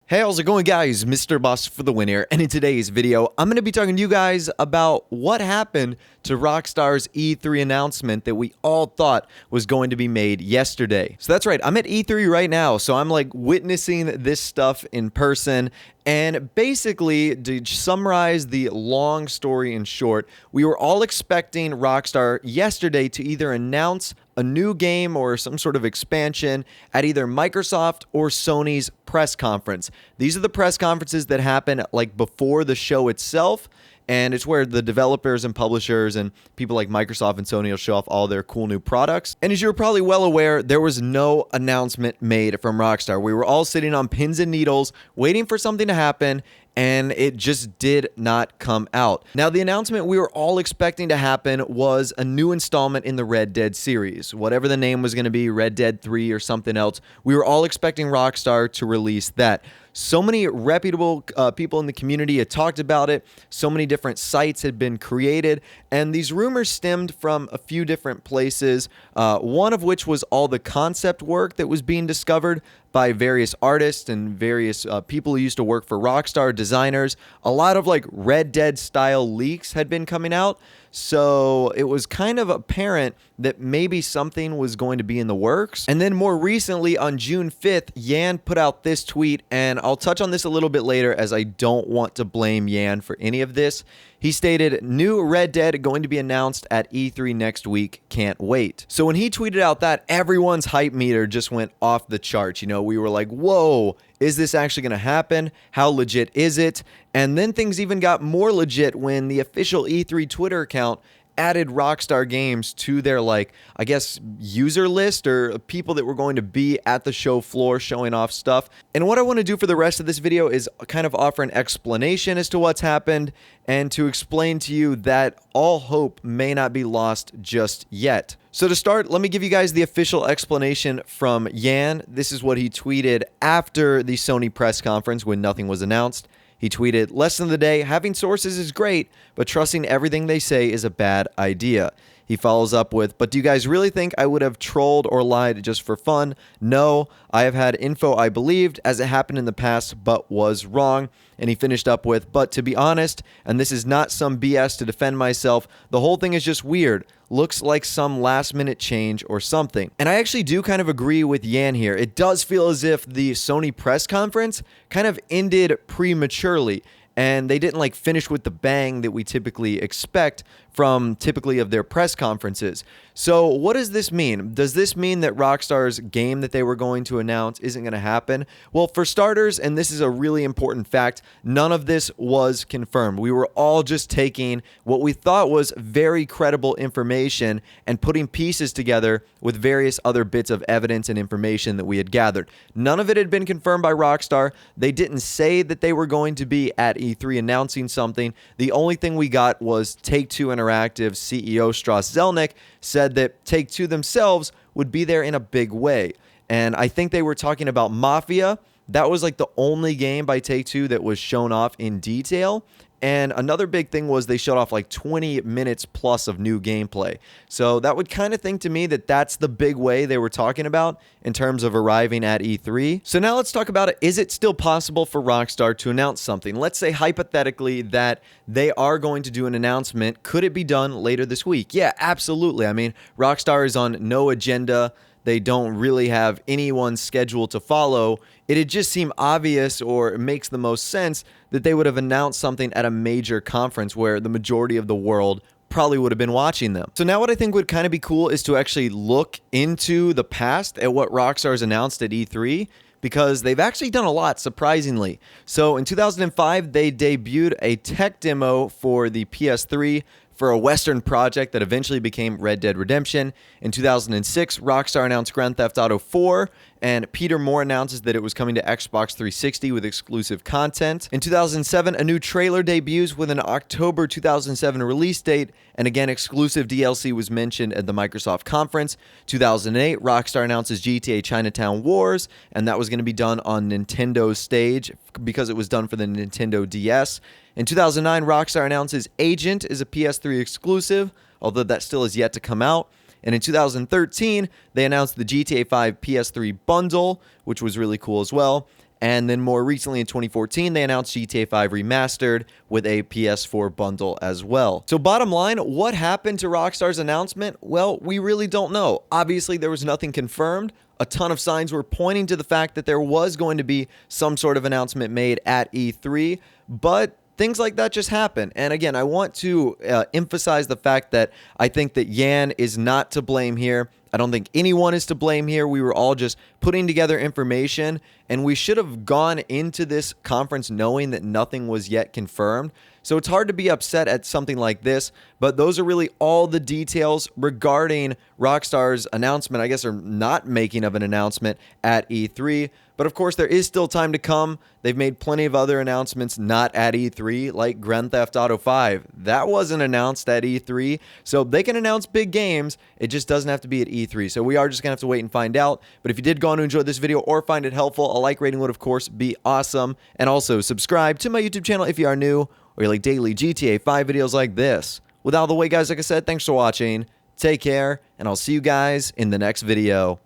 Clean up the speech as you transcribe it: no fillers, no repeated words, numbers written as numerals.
Hey, how's it going, guys? Mr. Boss for the win here, and in today's video, I'm going to be talking to you guys about what happened to Rockstar's E3 announcement that we all thought was going to be made yesterday. So that's right, I'm at E3 right now, so I'm like witnessing this stuff in person. And basically, to summarize the long story in short, we were all expecting Rockstar yesterday to either announce a new game or some sort of expansion at either Microsoft or Sony's press conference. These are the press conferences that happen like before the show itself, and it's where the developers and publishers and people like Microsoft and Sony will show off all their cool new products. And as you're probably well aware, there was no announcement made from Rockstar. We were all sitting on pins and needles waiting for something to happen, and it just did not come out. Now, the announcement we were all expecting to happen was a new installment in the Red Dead series. Whatever the name was going to be, Red Dead 3 or something else, we were all expecting Rockstar to release that. So many reputable people in the community had talked about it. So many different sites had been created. And these rumors stemmed from a few different places, one of which was all the concept work that was being discovered by various artists and various people who used to work for Rockstar, designers. A lot of like Red Dead style leaks had been coming out. So it was kind of apparent that maybe something was going to be in the works. And then more recently on June 5th, Yan put out this tweet, and I'll touch on this a little bit later as I don't want to blame Yan for any of this. He stated, "New Red Dead going to be announced at E3 next week. Can't wait." So when he tweeted out that, everyone's hype meter just went off the charts. You know, we were like, whoa, is this actually going to happen? How legit is it? And then things even got more legit when the official E3 Twitter account added Rockstar Games to their, like, I guess, user list or people that were going to be at the show floor showing off stuff. And what I want to do for the rest of this video is kind of offer an explanation as to what's happened and to explain to you that all hope may not be lost just yet. So to start, let me give you guys the official explanation from Yan. This is what he tweeted after the Sony press conference when nothing was announced. He tweeted, "Lesson of the day, having sources is great, but trusting everything they say is a bad idea." He follows up with, "But do you guys really think I would have trolled or lied just for fun? No, I have had info I believed as it happened in the past, but was wrong." And he finished up with, "But to be honest, and this is not some BS to defend myself, the whole thing is just weird. Looks like some last minute change or something." And I actually do kind of agree with Yan here. It does feel as if the Sony press conference kind of ended prematurely, and they didn't like finish with the bang that we typically expect from typically of their press conferences. So what does this mean? Does this mean that Rockstar's game that they were going to announce isn't going to happen? Well, for starters, and this is a really important fact, none of this was confirmed. We were all just taking what we thought was very credible information and putting pieces together with various other bits of evidence and information that we had gathered. None of it had been confirmed by Rockstar. They didn't say that they were going to be at E3 announcing something. The only thing we got was Take-Two Interactive CEO Strauss Zelnick said that Take-Two themselves would be there in a big way. And I think they were talking about Mafia. That was like the only game by Take-Two that was shown off in detail. And another big thing was they showed off like 20 minutes plus of new gameplay. So that would kind of think to me that that's the big way they were talking about in terms of arriving at E3. So now let's talk about it. Is it still possible for Rockstar to announce something? Let's say hypothetically that they are going to do an announcement. Could it be done later this week? Yeah, absolutely. I mean, Rockstar is on no agenda. They don't really have anyone's schedule to follow. It'd just seem obvious, or it makes the most sense, that they would have announced something at a major conference where the majority of the world probably would have been watching them. So now what I think would kind of be cool is to actually look into the past at what Rockstar's announced at E3, because they've actually done a lot, surprisingly. So in 2005, they debuted a tech demo for the PS3 for a Western project that eventually became Red Dead Redemption. In 2006, Rockstar announced Grand Theft Auto 4, and Peter Moore announces that it was coming to Xbox 360 with exclusive content. In 2007, a new trailer debuts with an October 2007 release date, and again, exclusive DLC was mentioned at the Microsoft conference. 2008, Rockstar announces GTA Chinatown Wars, and that was going to be done on Nintendo's stage because it was done for the Nintendo DS. In 2009, Rockstar announces Agent is a PS3 exclusive, although that still is yet to come out. And in 2013, they announced the GTA 5 PS3 bundle, which was really cool as well. And then more recently in 2014, they announced GTA 5 Remastered with a PS4 bundle as well. So bottom line, what happened to Rockstar's announcement? Well, we really don't know. Obviously, there was nothing confirmed. A ton of signs were pointing to the fact that there was going to be some sort of announcement made at E3, but things like that just happen. And again, I want to emphasize the fact that I think that Yan is not to blame here. I don't think anyone is to blame here. We were all just putting together information, and we should have gone into this conference knowing that nothing was yet confirmed. So it's hard to be upset at something like this, but those are really all the details regarding Rockstar's announcement, I guess, or not making of an announcement at E3. But of course, there is still time to come. They've made plenty of other announcements not at E3, like Grand Theft Auto 5. That wasn't announced at E3, so they can announce big games. It just doesn't have to be at E3. So we are just going to have to wait and find out. But if you did go on to enjoy this video or find it helpful, a like rating would, of course, be awesome. And also subscribe to my YouTube channel if you are new, or you like daily GTA 5 videos like this. With all the way, guys, like I said, thanks for watching. Take care, and I'll see you guys in the next video.